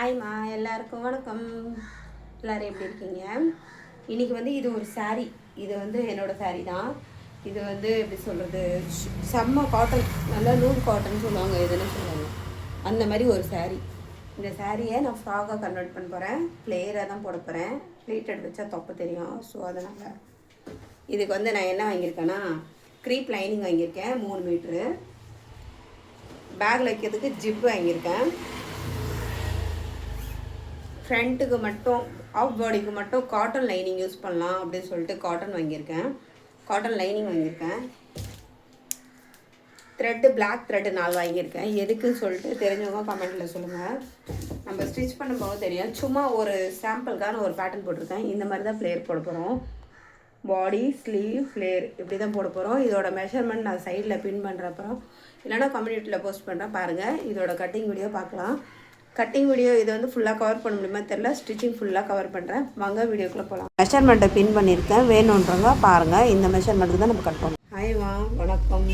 ஹாய்மா, எல்லாருக்கும் வணக்கம். எல்லோரும் எப்படி இருக்கீங்க? இன்றைக்கி வந்து இது ஒரு saree. இது வந்து என்னோடய saree தான். இது வந்து எப்படி சொல்கிறது, செம்ம காட்டன், நல்லா நூல் காட்டன் சொல்லுவாங்க, எதுன்னு சொல்லுவாங்க, அந்த மாதிரி ஒரு saree. இந்த சாரியை நான் ஃப்ராகாக கன்வெர்ட் பண்ண போகிறேன். ப்ளேயராக தான் போட போகிறேன். ப்ளீட்டட் வச்சா தொப்பை தெரியும். ஸோ அதனால் இதுக்கு வந்து நான் என்ன வாங்கியிருக்கேன்னா, க்ரீப் லைனிங் வாங்கியிருக்கேன் 3 மீட்ரு. பேக்கில் வைக்கிறதுக்கு ஜிப் வாங்கியிருக்கேன். ஃப்ரண்ட்டுக்கு மட்டும் ஆஃப் பாடிக்கு மட்டும் காட்டன் லைனிங் யூஸ் பண்ணலாம் அப்படின்னு சொல்லிட்டு காட்டன் வாங்கியிருக்கேன். காட்டன் லைனிங் வாங்கியிருக்கேன். த்ரெட்டு பிளாக் த்ரெட்டு 4 வாங்கியிருக்கேன். எதுக்குன்னு சொல்லிட்டு தெரிஞ்சவங்க கமெண்ட்டில் சொல்லுங்கள். நம்ம ஸ்டிச் பண்ணும்போது தெரியும். சும்மா ஒரு சாம்பிளுக்கான ஒரு பேட்டர்ன் போட்டிருக்கேன். இந்த மாதிரி தான் ஃப்ளேர் போட போகிறோம். பாடி, ஸ்லீவ், ஃப்ளேர் இப்படி தான் போட போகிறோம். இதோட மெஷர்மெண்ட் நான் சைடில் பின் பண்ணுறப்பறம் இல்லைனா கம்யூனிட்டியில் போஸ்ட் பண்ணுறேன், பாருங்கள். இதோட கட்டிங் வீடியோ பார்க்கலாம். கட்டிங் வீடியோ இது வந்து ஃபுல்லாக கவர் பண்ண முடியுமா தெரில. ஸ்டிச்சிங் ஃபுல்லாக கவர் பண்ணுறேன். வாங்க வீடியோக்குள்ளே போகலாம். மெஷர்மெண்ட்டை பின் பண்ணியிருக்கேன், வேணுன்றவங்க பாருங்கள். இந்த மெஷர்மெண்ட்டுக்கு தான் நம்ம கட் பண்ணோம். ஹாய்வா, வணக்கம்.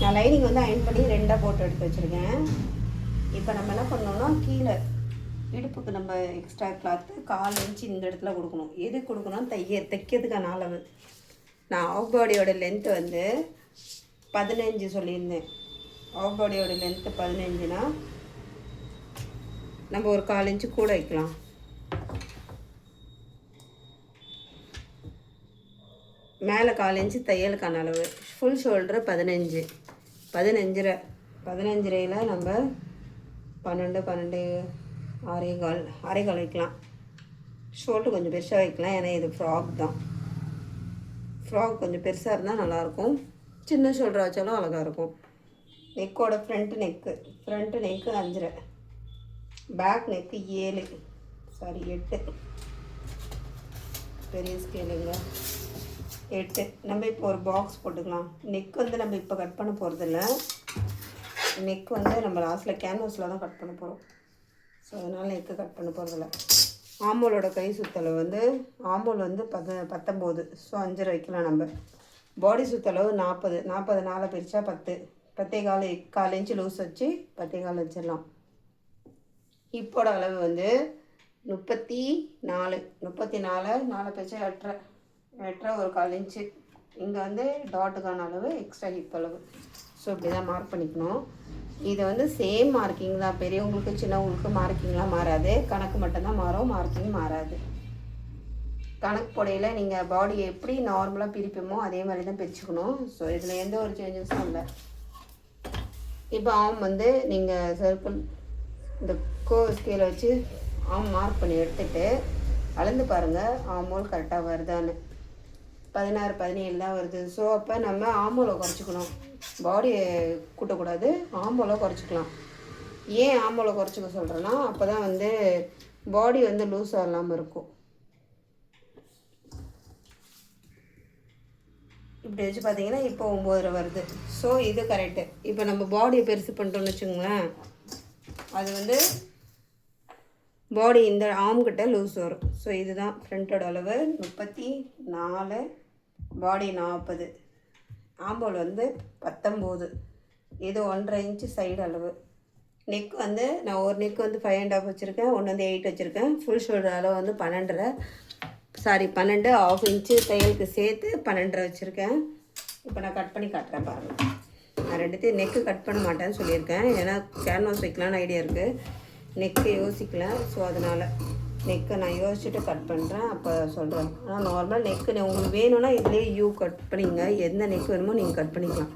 நான் லைனிங் வந்து அயன் பண்ணி 2ஆக போட்டு எடுத்து வச்சுருக்கேன். இப்போ நம்ம என்ன பண்ணோம்னா, கீழே இடுப்புக்கு நம்ம எக்ஸ்ட்ரா கிளாத்து 1/4 இன்ச்சு இந்த இடத்துல கொடுக்கணும். எது கொடுக்கணும், தைக்கிறதுக்கான அளவு. நான் ஆஃப் பாடியோட லென்த்து வந்து 15 சொல்லியிருந்தேன். ஆஃப் பாடியோட லென்த்து 15னா நம்ம ஒரு 1/4 இன்ச்சு கூட வைக்கலாம். மேலே 1/4 இன்ச்சு தையலுக்கான அளவு. ஃபுல் ஷோல்டரு 15, 15.5 நம்ம 12, 6.25 வைக்கலாம். ஷோல்டர் கொஞ்சம் பெருசாக வைக்கலாம், ஏன்னா இது ஃப்ராக் தான். ஃப்ராக் கொஞ்சம் பெருசாக இருந்தால் நல்லாயிருக்கும். சின்ன ஷோல்டர் வச்சாலும் அழகாக இருக்கும். நெக்கோட ஃப்ரண்ட்டு நெக்கு 5.5, பேக் நெக்கு 8, பெரிய ஸ்கேலுங்க 8. நம்ம இப்போ ஒரு பாக்ஸ் போட்டுக்கலாம். நெக் வந்து நம்ம இப்போ கட் பண்ண போகிறதில்ல. நெக் வந்து நம்ம லாஸ்ட்டில் கேன்வாஸில் தான் கட் பண்ண போகிறோம். ஸோ அதனால் நெக்கு கட் பண்ண போகிறதில்ல. ஆம்போலோட கை சுற்றளவு வந்து ஆம்போல் வந்து 19. ஸோ 5.5 வைக்கலாம். நம்ம பாடி சுற்றளவு 40. 4 பிரித்தா 10. 10.25 இன்ச்சு லூஸ் வச்சு 10.25 வச்சிடலாம். ஹிப்போட அளவு வந்து 34. 4 பிரித்தா 8.5 ஒரு 1/4 இன்ச்சு. இங்கே வந்து டாட்டுக்கான அளவு, எக்ஸ்ட்ரா ஹிப் அளவு. ஸோ இப்படி தான் மார்க் பண்ணிக்கணும். இது வந்து சேம் மார்க்கிங் தான். பெரியவங்களுக்கு சின்னவங்களுக்கு மார்க்கிங்லாம் மாறாது. கணக்கு மட்டும்தான் மாறும், மார்க்கிங் மாறாது. கணக்கு போடையில் நீங்கள் பாடியை எப்படி நார்மலாக பிரிப்போமோ அதே மாதிரி தான் பிரிச்சுக்கணும். ஸோ இதில் எந்த ஒரு சேஞ்சஸும் இல்லை. இப்போ ஆம் வந்து நீங்கள் சர்க்கிள் இந்த ஸ்கேலை வச்சு ஆம் மார்க் பண்ணி எடுத்துகிட்டு அளந்து பாருங்கள், ஆமோல் கரெக்டாக வருதான்னு. 16, 17 தான் வருது. ஸோ அப்போ நம்ம ஆமோலை குறைச்சிக்கணும். பாடியை கூட்டக்கூடாது, ஆமோலை குறைச்சிக்கலாம். ஏன் ஆமோலை குறைச்சிக்க சொல்கிறேன்னா, அப்போ தான் வந்து பாடி வந்து லூஸாக இல்லாமல் இருக்கும். இப்படி வச்சு பார்த்தீங்கன்னா இப்போ 9 வருது. ஸோ இது கரெக்டு. இப்போ நம்ம பாடியை பெருசு பண்ணிட்டோம்னு வச்சுங்களேன், அது வந்து பாடி இந்த ஆம்கிட்ட லூஸ் வரும். ஸோ இதுதான் ஃப்ரண்ட்டோட அளவு 34, பாடி 40, ஆம்போல் வந்து 19. இது 1.5 இன்ச்சு சைடு அளவு. நெக் வந்து நான் ஒரு நெக் வந்து 5.5 வச்சுருக்கேன், ஒன்று வந்து 8 வச்சுருக்கேன். ஃபுல் ஷோல்டர் அளவு வந்து 12 1/2 இன்ச்சு தையலுக்கு சேர்த்து 12 வச்சுருக்கேன். இப்போ நான் கட் பண்ணி காட்டுறேன் பாருங்கள். நான் 2த்தையும் நெக்கு கட் பண்ண மாட்டேன்னு சொல்லியிருக்கேன், ஏன்னா கேன்வாஸ் வைக்கலான்னு ஐடியா இருக்குது. நெக்கை யோசிக்கல. ஸோ அதனால் நெக்கை நான் யோசிச்சுட்டு கட் பண்ணுறேன், அப்போ சொல்கிறேன். ஆனால் நார்மல் நெக்கு உங்களுக்கு வேணும்னா இதுலேயே யூ கட் பண்ணிங்க. எந்த நெக் வேணுமோ நீங்கள் கட் பண்ணிக்கலாம்.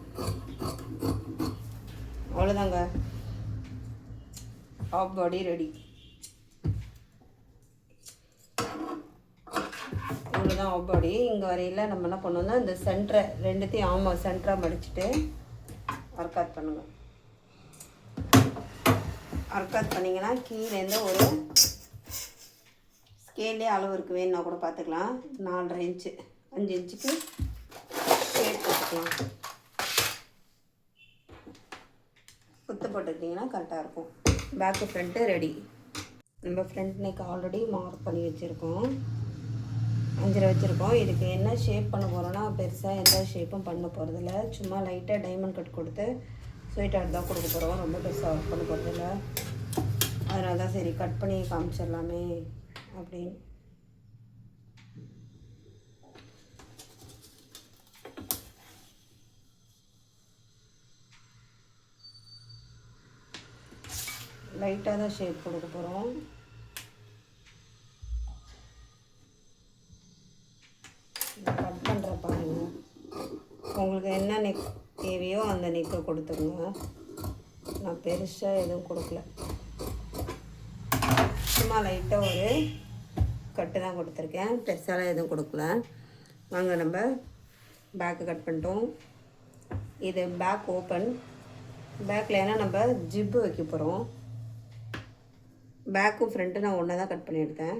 அவ்வளோதாங்க, ஆஃப் பாடி ரெடி. இவ்வளோதான் ஆஃப் பாடி. இங்கே வரையில் நம்ம என்ன பண்ணோம்னா, இந்த சென்டரை 2த்தையும் ஆமாம் சென்டராக மடிச்சுட்டு அர்க்காத் பண்ணுங்கள். அர்க்காத் பண்ணிங்கன்னா கீழேருந்து ஒரு ஸ்கேல்லே அளவு இருக்குது, வேணுன்னா கூட பார்த்துக்கலாம். 4.5 இன்ச்சு 5 இன்ச்சுக்கு ஷேப் போட்டுக்கலாம். குத்து போட்டுக்கிட்டிங்கன்னா கரெக்டாக இருக்கும். Back front ready. நம்ம ஃப்ரண்ட் நெக் ஆல்ரெடி மார்க் பண்ணி வச்சுருக்கோம், 5 வச்சுருக்கோம். இதுக்கு என்ன ஷேப் பண்ண போகிறோன்னா, பெருசாக எந்த ஷேப்பும் பண்ண போகிறதில்ல. சும்மா லைட்டாக டைமண்ட் கட் கொடுத்து ஸ்வீட் ஆட் தான் கொடுக்க போகிறோம். ரொம்ப பெருசாக ஒர்க் பண்ண போகிறதில்ல. அதனால தான் சரி கட் பண்ணி காமிச்சிடலாமே அப்படின்னு. லைட்டாக தான் ஷேப் கொடுக்க போகிறோம். கட் பண்ணுற பாருங்க, உங்களுக்கு என்ன நெக் தேவையோ அந்த நெக்கை கொடுத்துருங்க. நான் பெருசாக எதுவும் கொடுக்கல, சும்மா லைட்டாக ஒரு கட்டு தான் கொடுத்துருக்கேன், பெருசாலாம் எதுவும் கொடுக்கல. வாங்க நம்ம பேக்கு கட் பண்ணிட்டோம். இது பேக் ஓப்பன். பேக்கில் ஏன்னா நம்ம ஜிப்பு வைக்க போகிறோம். பேக்கும் ஃப்ரண்ட்டு நான் ஒன்றா தான் கட் பண்ணி எடுத்தேன்.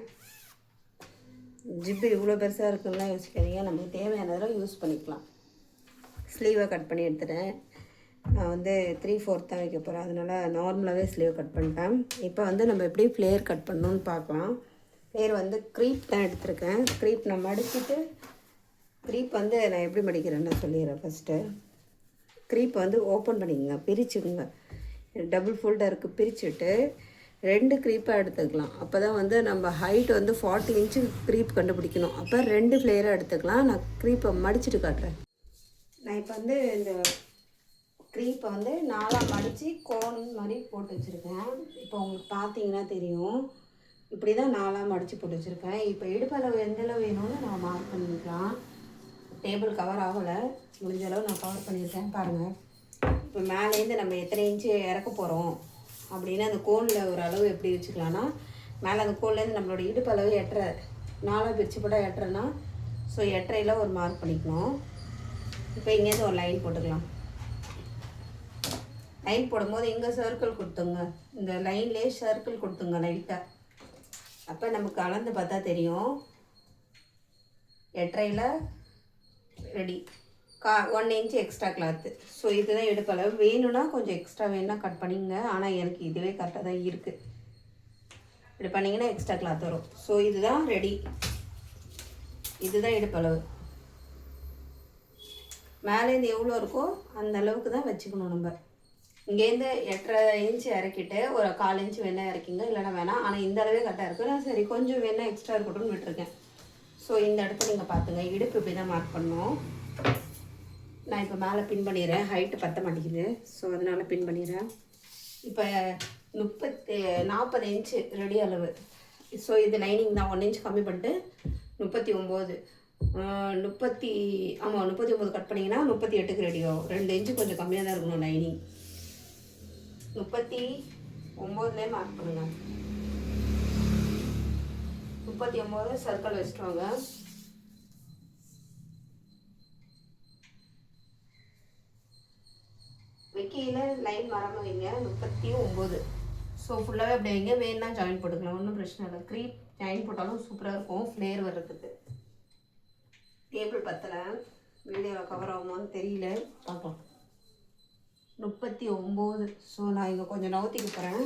ஜிப்பு இவ்வளோ பெருசாக இருக்குன்னா யோசிக்காதீங்க, நமக்கு தேவையானதெல்லாம் யூஸ் பண்ணிக்கலாம். ஸ்லீவை கட் பண்ணி எடுத்துட்டேன். நான் வந்து 3/4 தான் வைக்க போகிறேன், அதனால் நார்மலாகவே ஸ்லீவ் கட் பண்ணிட்டேன். இப்போ வந்து நம்ம எப்படி ஃப்ளேர் கட் பண்ணணுன்னு பார்க்கலாம். ஃப்ளேர் வந்து க்ரீப் தான் எடுத்திருக்கேன். க்ரீப் நான் மடிச்சுட்டு, க்ரீப் வந்து நான் எப்படி மடிக்கிறேன்னு சொல்லிடுறேன். ஃபஸ்ட்டு க்ரீப் வந்து ஓப்பன் பண்ணிக்கோங்க, பிரிச்சுக்குங்க. டபுள் ஃபோல்டருக்கு பிரிச்சுட்டு 2 க்ரீப்பாக எடுத்துக்கலாம். அப்போ தான் வந்து நம்ம ஹைட் வந்து 40 இன்ச்சு க்ரீப் கண்டுபிடிக்கணும். அப்போ 2 ஃப்ளேராக எடுத்துக்கலாம். நான் க்ரீப்பை மடிச்சுட்டு காட்டுறேன். நான் இப்போ வந்து இந்த க்ரீப்பை வந்து 4ஆக மடித்து கோன் மாதிரி போட்டு வச்சுருக்கேன். இப்போ உங்களுக்கு பார்த்தீங்கன்னா தெரியும், இப்படி தான் 4ஆக மடித்து போட்டு வச்சுருக்கேன். இப்போ இடுப்பளவு எந்தளவு வேணும்னு நான் மார்க் பண்ணிக்கலாம். டேபிள் கவர் ஆகலை, முடிஞ்ச அளவு நான் கவர் பண்ணியிருக்கேன் பாருங்கள். இப்போ மேலேருந்து நம்ம எத்தனை இன்ச்சு இறக்க போகிறோம் அப்படின்னு அந்த கோனில் ஒரு அளவு எப்படி வச்சுக்கலான்னா, மேலே அந்த கோன்லேருந்து நம்மளோட இடுப்பளவு 8.5 4ஆக பிரித்து போட்டால் 8.5னா, ஸோ 8.5ல் ஒரு மார்க் பண்ணிக்கணும். இப்போ இங்கேருந்து ஒரு லைன் போட்டுக்கலாம். லைன் போடும்போது இங்கே சர்க்கிள் கொடுத்துங்க, இந்த லைன்லேயே சர்க்கிள் கொடுத்துங்க லைட்டாக. அப்போ நமக்கு அளந்து பார்த்தா தெரியும். 8.5ல் ready. 1 inch extra cloth. So இதுதான் இடுப்பளவு. வேணும்னா கொஞ்சம் எக்ஸ்ட்ரா வேணும்னா கட் பண்ணிங்க, ஆனால் எனக்கு இதுவே கரெக்டாக தான் இருக்குது. இப்படி பண்ணிங்கன்னா எக்ஸ்ட்ரா கிளாத் வரும். ஸோ இதுதான் ரெடி, இதுதான் இடுப்பளவு. மேலேருந்து எவ்வளோ இருக்கோ அந்த அளவுக்கு தான் வச்சுக்கணும். நம்ம இங்கேருந்து 8.5 இன்ச்சு இறக்கிட்டு ஒரு 1/4 இன்ச்சு வேணால் இறக்கிங்க, இல்லைனா வேணாம். ஆனால் இந்த அளவே கரெக்டாக இருக்குது. நான் சரி கொஞ்சம் வேணால் எக்ஸ்ட்ரா இருக்கட்டும்னு விட்டுருக்கேன். ஸோ இந்த இடத்துல நீங்கள் பார்த்துங்க, இடுப்பு இப்படி தான் மார்க் பண்ணணும். நான் இப்போ மேலே பின் பண்ணிடுறேன், ஹைட்டு பற்ற மாட்டேங்குது, ஸோ அதனால் பின் பண்ணிடுறேன். இப்போ 40 இன்ச்சு ரெடி அளவு. ஸோ இது லைனிங் தான், 1 இன்ச் கம்மி பண்ணிட்டு 39 ஆமாம் 39 கட் பண்ணிங்கன்னா 38க்கு ரெடி ஆகும். 2 இன்ச்சு கொஞ்சம் கம்மியாக தான் இருக்கணும் லைனிங். 39லே மார்க் பண்ணுங்க. 39 சர்க்கிள் வச்சுட்டு வாங்க. வைக்கையில் லைன் மரமாக வைங்க. 39. ஸோ ஃபுல்லாகவே அப்படி வைங்க. வேணுன்னா ஜாயின் போட்டுக்கலாம், ஒன்றும் பிரச்சனை இல்லை. க்ரீப் ஜாயின் போட்டாலும் சூப்பராக இருக்கும் ஃப்ளேர் வர்றதுக்கு. டேபிள் பத்தலை, வீடியோவில் கவர் ஆகுமான்னு தெரியல, பார்க்கலாம். 39. ஸோ நான் இங்கே கொஞ்சம் நவுத்திக்க போகிறேன்.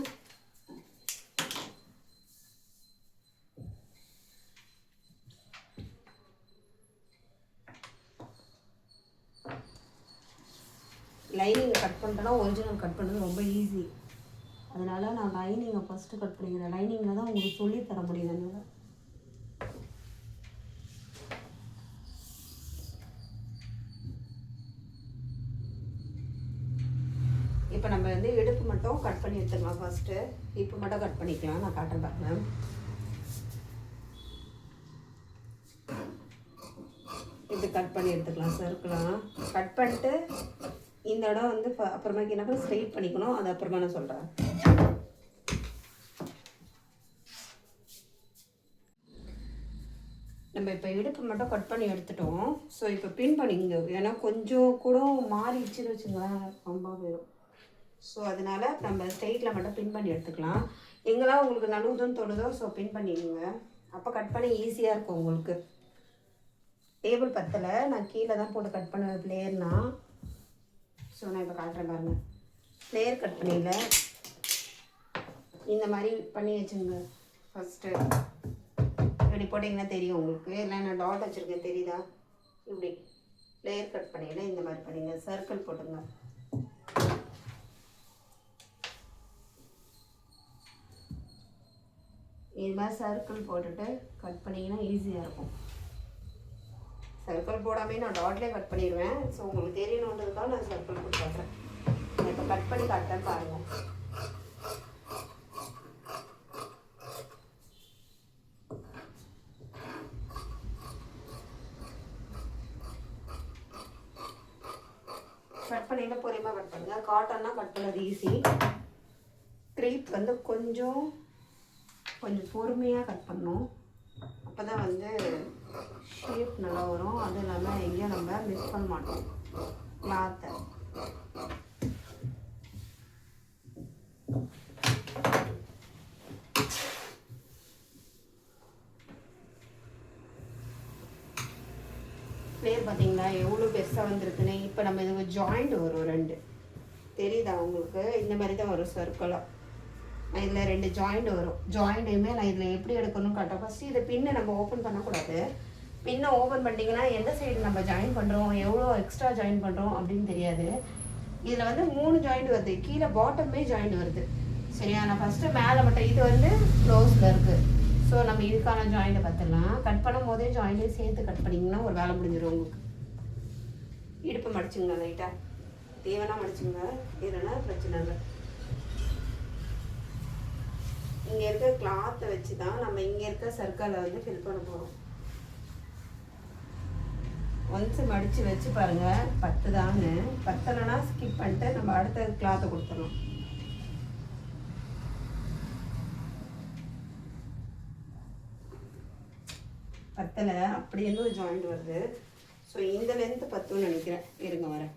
லைனிங்கை கட் பண்ணிட்டேன்னா ஒரிஜினல் கட் பண்ணுறது ரொம்ப ஈஸி. அதனால் நான் லைனிங்கை ஃபஸ்ட்டு கட் பண்ணிக்கிறேன். லைனிங்கில் தான் உங்களுக்கு சொல்லித்தர முடியும். அதனால் இப்போ நம்ம வந்து இடுப்பு மட்டும் கட் பண்ணி எடுத்துக்கலாம். ஃபஸ்ட்டு இப்போ மட்டும் கட் பண்ணிக்கலாம், நான் காட்டுறேன் பாருங்க. இப்படி கட் பண்ணி எடுத்துக்கலாம், சர்க்கிளாக கட் பண்ணிட்டு இந்த இடம் வந்து அப்புறமாக்கி என்ன பண்ண ஸ்ட்ரெயிட் பண்ணிக்கணும், அது அப்புறமா நான் சொல்கிறேன். நம்ம இப்போ இடுப்பு மட்டும் கட் பண்ணி எடுத்துட்டோம். ஸோ இப்போ பின் பண்ணிங்க, ஏன்னா கொஞ்சம் கூட மாறிடுச்சுன்னு வச்சுங்களேன், ரொம்ப போயிடும். ஸோ அதனால் நம்ம ஸ்ட்ரெயிட்டில் மட்டும் பின் பண்ணி எடுத்துக்கலாம். எங்கெல்லாம் உங்களுக்கு நழுவுதுன்னு தோணுதோ ஸோ பின் பண்ணிடுங்க, அப்போ கட் பண்ணி ஈஸியாக இருக்கும் உங்களுக்கு. டேபிள் பத்தலை, நான் கீழே தான் போட்டு கட் பண்ணுவேன் ஃப்ளேர்னா. ஸோ நான் இப்போ காட்டுறேன் பாருங்கள். ஃப்ளேர் கட் பண்ணிடல, இந்த மாதிரி பண்ணி வச்சுங்க. ஃபஸ்ட்டு இப்படி போட்டிங்கன்னா தெரியும் உங்களுக்கு, இல்லை நான் டாட் வச்சுருக்கேன் தெரியுதா. இப்படி ஃப்ளேர் கட் பண்ணிடல, இந்த மாதிரி பண்ணிங்க, சர்க்கிள் போட்டுங்க. இது மாதிரி சர்க்கிள் போட்டுட்டு கட் பண்ணிங்கன்னா ஈஸியாக இருக்கும். சர்க்கிள் போடாமே நான் டாட்லேயே கட் பண்ணிடுவேன். ஸோ உங்களுக்கு தெரியணுன்றதுக்காக நான் சர்க்கிள் போட்டு காட்டுறேன். நான் இப்போ கட் பண்ணி காட்டுறேன் பாருங்கள். கட் பண்ணிட்டு பொறுமையாக கட் பண்ணுங்கள். காட்டன்னா கட் பண்ணது ஈஸி. க்ரீப் வந்து கொஞ்சம் பொறுமையாக கட் பண்ணணும். அப்போ தான் வந்து ஷேப் நல்லா வரும். அது இல்லாமல் எங்கேயும் நம்ம மிஸ் பண்ண மாட்டோம் கிளாத்தை. ஃப்ளேர் பார்த்தீங்களா எவ்வளோ பெருசாக வந்திருக்குன்னு. இப்போ நம்ம இதுக்கு ஜாயிண்ட் வரும் 2 தெரியுதா உங்களுக்கு? இந்த மாதிரி தான் வரும் சர்க்கிளாக. இதில் 2 ஜாயிண்ட் வரும். ஜாயிண்டையுமே நான் இதில் எப்படி எடுக்கணும்னு காட்டுறேன். ஃபஸ்ட்டு இதை பின்னை நம்ம ஓப்பன் பண்ணக்கூடாது. பின்னை ஓப்பன் பண்ணிட்டீங்கன்னா எந்த சைடு நம்ம ஜாயின் பண்ணுறோம், எவ்வளோ எக்ஸ்ட்ரா ஜாயின் பண்ணுறோம் அப்படின்னு தெரியாது. இதில் வந்து 3 ஜாயிண்ட் வருது. கீழே பாட்டமே ஜாயிண்ட் வருது. சரியா? நான் ஃபஸ்ட்டு மேலே மட்டும் இது வந்து க்ளோஸில் இருக்குது. ஸோ நம்ம இதுக்கான ஜாயிண்ட்டை பார்த்துடலாம். கட் பண்ணும் போதே ஜாயிண்ட்டையும் சேர்த்து கட் பண்ணிங்கன்னா ஒரு வேலை முடிஞ்சிடும் உங்களுக்கு. இடுப்பு மடிச்சுங்க லைட்டாக, தேவைன்னா மடிச்சுங்க, இல்லைன்னா பிரச்சனை இல்லை. இங்கே இருக்க கிளாத்தை வச்சு தான் நம்ம இங்கே இருக்க சர்க்கிளை வந்து ஃபில் பண்ண போகிறோம். ஒன்ஸ் மடித்து வச்சு பாருங்கள் 10 தான்னு. 10லனா ஸ்கிப் பண்ணிட்டு நம்ம அடுத்த கிளாத்தை கொடுத்துடணும். பத்தில் அப்படி இருந்து ஒரு ஜாயிண்ட் வருது. ஸோ இந்த லென்த்து 10ன்னு நினைக்கிறேன். இருங்க வரேன்.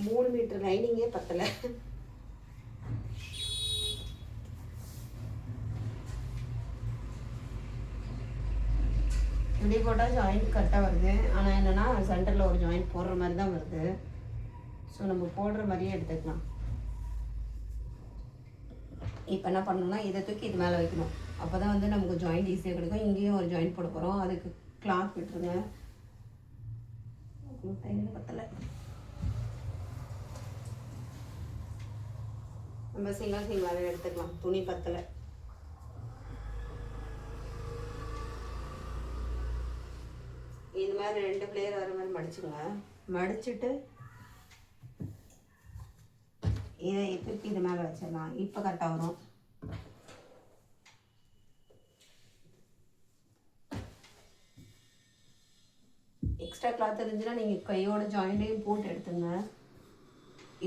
3 மீட்டர் லைனிங்கே 10ல. இப்படி போட்டால் ஜாயிண்ட் கரெக்டாக வருது. ஆனால் என்னென்னா சென்டரில் ஒரு ஜாயிண்ட் போடுற மாதிரி தான் வருது. ஸோ நம்ம போடுற மாதிரியே எடுத்துக்கலாம். இப்போ என்ன பண்ணணும்னா இதை தூக்கி இது மேலே வைக்கணும். அப்போ தான் வந்து நமக்கு ஜாயிண்ட் ஈஸியாக கிடைக்கும். இங்கேயும் ஒரு ஜாயிண்ட் போட போகிறோம். அதுக்கு கிளாத் விட்டுருங்க. பத்தலை. நம்ம சிங்கிளாகவே எடுத்துக்கலாம். துணி பத்தலை. இது மாதிரி 2 பிளேயர் வர மாதிரி மடிச்சுங்க. மடிச்சுட்டு இதை தூக்கி இது மேலே வச்சிடலாம். இப்போ கரெக்டாக வரும். எக்ஸ்ட்ரா கிளாத் இருந்துச்சுன்னா நீங்கள் கையோட ஜாயிண்ட்டையும் போட்டு எடுத்துங்க.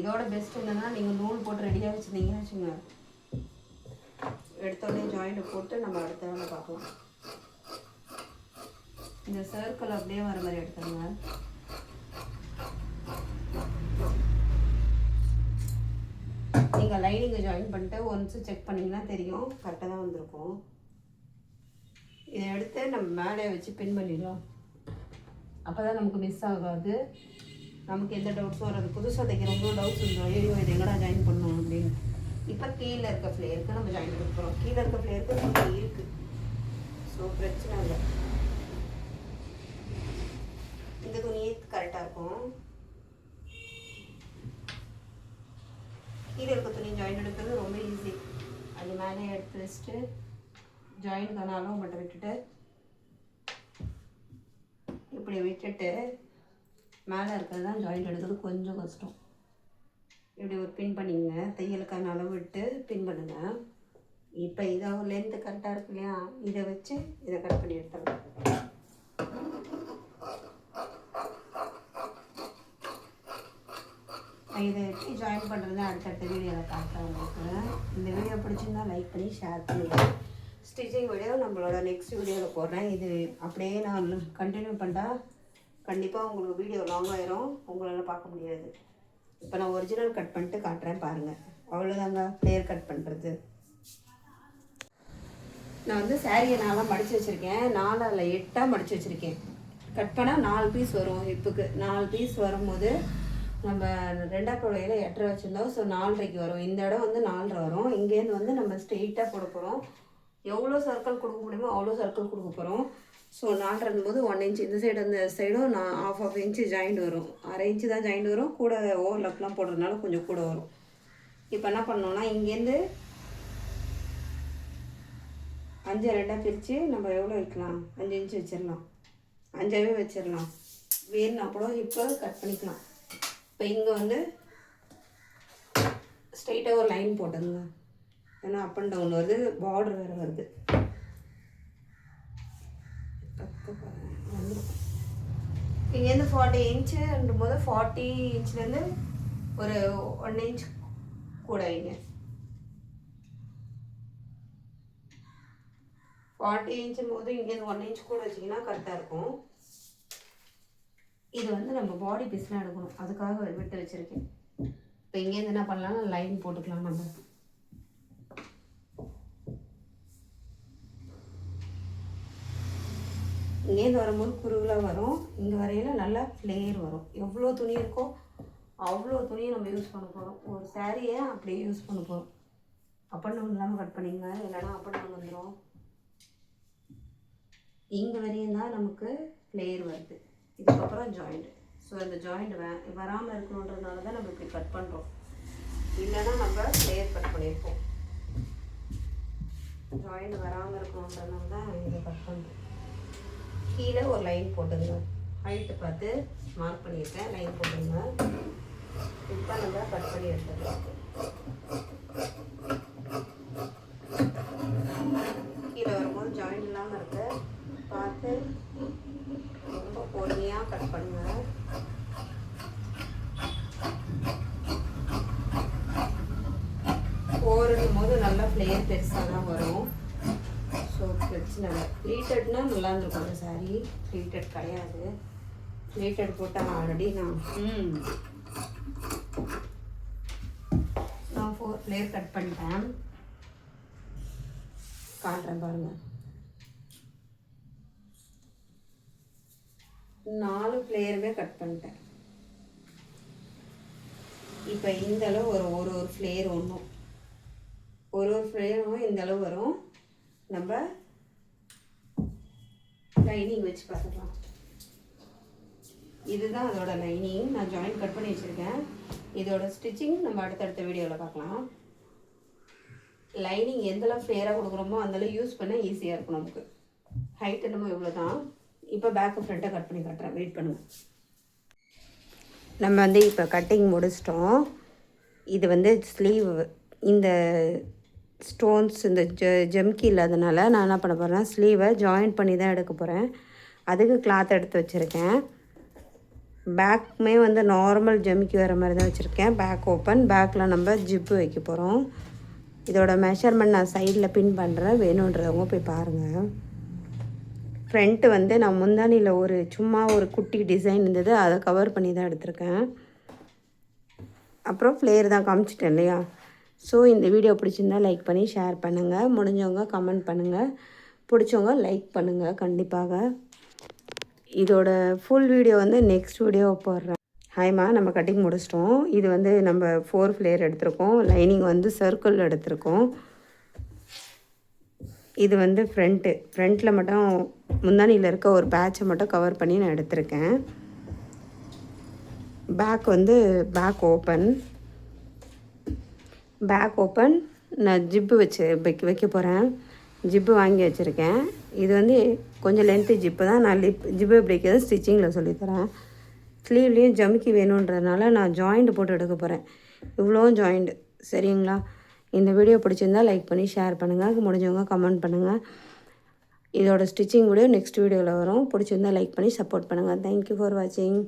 இதோட பெஸ்ட் என்னன்னா நீங்கள் நூல் போட்டு ரெடியாக வச்சுருந்தீங்கன்னு வச்சுங்க, எடுத்தோடனே ஜாயிண்ட்டை போட்டு நம்ம அடுத்த வேலை பார்க்கலாம். இந்த சர்க்கிள் அப்படியே வர மாதிரி எடுத்துங்க. நீங்கள் லைனிங்கை ஜாயின் பண்ணிட்டு ஒன்ஸ் செக் பண்ணிங்கன்னா தெரியும் கரெக்டாக தான் வந்திருக்கும். இதை எடுத்து நம்ம மேலே வச்சு பின் பண்ணிடலாம். அப்போ தான் நமக்கு மிஸ் ஆகாது. நமக்கு எந்த டவுட்ஸும் வராது. புதுசாக தைக்கிறவங்க டவுட்ஸ் வந்துடும், ஐயோ இது எங்கடா ஜாயின் பண்ணணும் அப்படின்னு. இப்போ கீழே இருக்க ஃப்ளேருக்கு நம்ம ஜாயின் பண்ண போகிறோம். கீழே இருக்க ஃப்ளேருக்கு கீழே இருக்குது. ஸோ பிரச்சனை இல்லை. இந்த துணியே கரெக்டாக இருக்கும். கீழே இருக்க துணி ஜாயின் எடுக்கிறது ரொம்ப ஈஸி. அது மேலே எடுத்து வச்சுட்டு ஜாயின் தானாலும் மட்டும் விட்டுட்டு இப்படி விட்டுட்டு மேலே இருக்கிறது தான் ஜாயிண்ட் எடுக்கிறது கொஞ்சம் கஷ்டம். இப்படி ஒரு பின் பண்ணிங்க. தையலுக்கான அளவு விட்டு பின் பண்ணுங்க. இப்போ இதை ஒரு லென்த்து கரெக்டாக இருக்கு இல்லையா, இதை வச்சு இதை கட் பண்ணி எடுத்துடலாம். இதை எப்படி ஜாயின் பண்ணுறது அடுத்தடுத்த வீடியோவில் காட்டுறேன் உங்களுக்கு. இந்த வீடியோ பிடிச்சிருந்தா லைக் பண்ணி ஷேர் பண்ணுங்கள். ஸ்டிச்சிங் வீடியோ நம்மளோட நெக்ஸ்ட் வீடியோவில் போடுறேன். இது அப்படியே நான் கண்டினியூ பண்ணால் கண்டிப்பாக உங்களுக்கு வீடியோ லாங் ஆயிரும், உங்களால் பார்க்க முடியாது. இப்போ நான் ஒரிஜினல் கட் பண்ணிட்டு காட்டுறேன் பாருங்கள். அவ்வளோதாங்க ஃப்ளேர் கட் பண்ணுறது. நான் வந்து சாரியை 4 மடித்து வச்சுருக்கேன். 4 அதில் 8 மடித்து வச்சுருக்கேன். கட் பண்ணால் 4 பீஸ் வரும். ஹிப்புக்கு 4 பீஸ் வரும்போது நம்ம 2ஆம் புடவையில் 8.5 வச்சுருந்தோம். ஸோ 4.5 வரும். இந்த இடம் வந்து 4.5 வரும். இங்கேருந்து வந்து நம்ம ஸ்ட்ரெயிட்டாக போட போகிறோம். எவ்வளோ சர்க்கிள் கொடுக்க முடியுமோ அவ்வளோ சர்க்கிள் கொடுக்க போகிறோம். ஸோ 4 போது 1 இன்ச் இந்த சைடு அந்த சைடும் நான் ½ இன்ச்சு ஜாயிண்ட் வரும். 1/2 இன்ச்சு தான் ஜாயிண்ட் வரும். கூட ஓவர்லாப்லாம் போடுறதுனால கொஞ்சம் கூட வரும். இப்போ என்ன பண்ணோன்னா இங்கேருந்து 5 2 பிரித்து நம்ம எவ்வளோ வைக்கலாம், 5 இன்ச்சு வச்சிடலாம், 5ஆவே வச்சிடலாம். வேணுன்னா கூட இப்போ கட் பண்ணிக்கலாம். இப்போ இங்கே வந்து ஸ்ட்ரைட்டாக ஒரு லைன் போட்டுங்க, ஏன்னா அப் அண்ட் டவுன் வருது, பார்டர் வேறு வருது. இங்கேருந்து 40 இன்ச்சுன்றும் போது 40 இன்ச்லேருந்து ஒரு 1 இன்ச் கூட வைங்க. 40 இன்ச்சும் போது இங்கேருந்து 1 இன்ச் கூட வச்சிங்கன்னா கரெக்டாக இருக்கும். இது வந்து நம்ம பாடி பீஸ்லாம் எடுக்கணும், அதுக்காக விட்டு வச்சுருக்கேன். இப்போ இங்கேருந்து என்ன பண்ணலாம், லைன் போட்டுக்கலாம். நம்ம இங்கேருந்து வரும்போது குறுகலாக வரும், இங்கே வரையில் நல்லா ஃப்ளேர் வரும். எவ்வளோ துணி இருக்கோ அவ்வளோ துணியை நம்ம யூஸ் பண்ண போகிறோம். ஒரு சாரியை அப்படியே யூஸ் பண்ண போகிறோம். அப் அண்ட் டவுன் இல்லாமல் கட் பண்ணிங்க, இல்லைனா அப் அண்ட் டவுன் வந்துடும். இங்கே வரையும் தான் நமக்கு ஃப்ளேர் வருது. இதுக்கப்புறம் ஜாயிண்ட். ஸோ இந்த ஜாயிண்ட் வராமல் இருக்கணுன்றதுனால தான் நம்ம இப்படி கட் பண்ணுறோம், இல்லைன்னா நம்ம ஃப்ளேர் கட் பண்ணியிருப்போம். ஜாயிண்ட் வராமல் இருக்கணுன்றதுனால தான் இதை கட் பண்ணுறோம். கீழே ஒரு லைன் போட்டுங்க, ஹைட்டு பார்த்து மார்க் பண்ணியிருக்கேன், லைன் போட்டுங்க. இப்போ நம்ம கட் பண்ணி எடுத்துக்கலாம். கீழே வரும்போது ஜாயிண்ட் இல்லாமல் இருக்கு பார்த்து ரொம்ப பொறுமையாக கட் பண்ணுங்க. போடும் போது நல்லா ஃப்ளேர் பெருசாக தான் வரும். ஸோ பிரச்சனை இல்லை. ப்ளீட்டட்னா நல்லா இருந்திருக்கும் அந்த சாரீ. ப்ளீட்டட் கிடையாது, ப்ளீட்டட் போட்டால் ஆல்ரெடி நான் 4 ஃப்ளேர் கட் பண்ணிட்டேன். காட்டுறேன் பாருங்கள். 4 ஃப்ளேருமே கட் பண்ணிட்டேன். இப்போ இந்த அளவு வரும், ஒரு ஃப்ளேர் ஒன்றும் ஒரு ஃப்ளேரும் இந்த அளவு வரும். நம்ம லைனிங் வச்சு பார்த்துக்கலாம். இதுதான் அதோட லைனிங். நான் ஜாயின் கட் பண்ணி வச்சுருக்கேன். இதோட ஸ்டிச்சிங் நம்ம அடுத்தடுத்த வீடியோவில் பார்க்கலாம். லைனிங் எந்தளவு ஃப்ளேராக கொடுக்குறோமோ அந்தளவு யூஸ் பண்ண ஈஸியாக இருக்கும் நமக்கு. ஹைட் என்னமோ இவ்வளோ தான். இப்போ பேக்கு ஃப்ரண்ட்டை கட் பண்ணி காட்டுறேன், வெயிட் பண்ணுங்கள். நம்ம வந்து இப்போ கட்டிங் முடிச்சிட்டோம். இது வந்து ஸ்லீவ், இந்த ஸ்டோன்ஸ் இந்த ஜம்கி இல்லாதனால நான் என்ன பண்ண போகிறேன்னா ஸ்லீவை ஜாயின் பண்ணி தான் எடுக்க போகிறேன். அதுக்கு கிளாத் எடுத்து வச்சுருக்கேன். பேக்குமே வந்து நார்மல் ஜம்கி வர மாதிரி தான் வச்சுருக்கேன். பேக் ஓப்பன், பேக்கில் நம்ம ஜிப்பு வைக்க போகிறோம். இதோட மெஷர்மெண்ட் நான் சைடில் பின் பண்ணுறேன், வேணுன்றவங்க போய் பாருங்கள். ஃப்ரண்ட்டு வந்து நான் முந்தானியில் சும்மா ஒரு குட்டி டிசைன் இருந்தது, அதை கவர் பண்ணி தான் எடுத்திருக்கேன். அப்புறம் ஃப்ளேர் தான் காமிச்சிட்டேன் இல்லையா. ஸோ இந்த வீடியோ பிடிச்சிருந்தா லைக் பண்ணி ஷேர் பண்ணுங்கள், முடிஞ்சவங்க கமெண்ட் பண்ணுங்கள், பிடிச்சவங்க லைக் பண்ணுங்கள் கண்டிப்பாக. இதோட ஃபுல் வீடியோ வந்து நெக்ஸ்ட் வீடியோ போடுறேன். ஹாய்மா, நம்ம கட்டிங் முடிச்சிட்டோம். இது வந்து நம்ம 4 ஃப்ளேர் எடுத்திருக்கோம். லைனிங் வந்து சர்க்கிள் எடுத்திருக்கோம். இது வந்து ஃப்ரண்ட்டில் மட்டும் முந்தானியில் இருக்க ஒரு பேட்சை மட்டும் கவர் பண்ணி நான் எடுத்திருக்கேன். பேக் வந்து பேக் ஓப்பன் நான் ஜிப்பு வச்சு வைக்க போகிறேன். ஜிப்பு வாங்கி வச்சுருக்கேன். இது வந்து கொஞ்சம் லென்த்து ஜிப்பு தான். நான் ஜிப்பு எப்படி வைக்கிறது ஸ்டிச்சிங்கில் சொல்லித்தரேன். ஸ்லீவ்லேயும் ஜமுக்கி வேணுன்றதுனால நான் ஜாயிண்ட் போட்டு எடுக்க போகிறேன். இவ்வளோ ஜாயிண்ட், சரிங்களா? இந்த வீடியோ பிடிச்சிருந்தால் லைக் பண்ணி ஷேர் பண்ணுங்கள், முடிஞ்சவங்க கமெண்ட் பண்ணுங்கள். இதோட ஸ்டிச்சிங் வீடியோ நெக்ஸ்ட் வீடியோவில் வரும். பிடிச்சிருந்தால் லைக் பண்ணி சப்போர்ட் பண்ணுங்கள். தேங்க்யூ ஃபார் வாட்சிங்.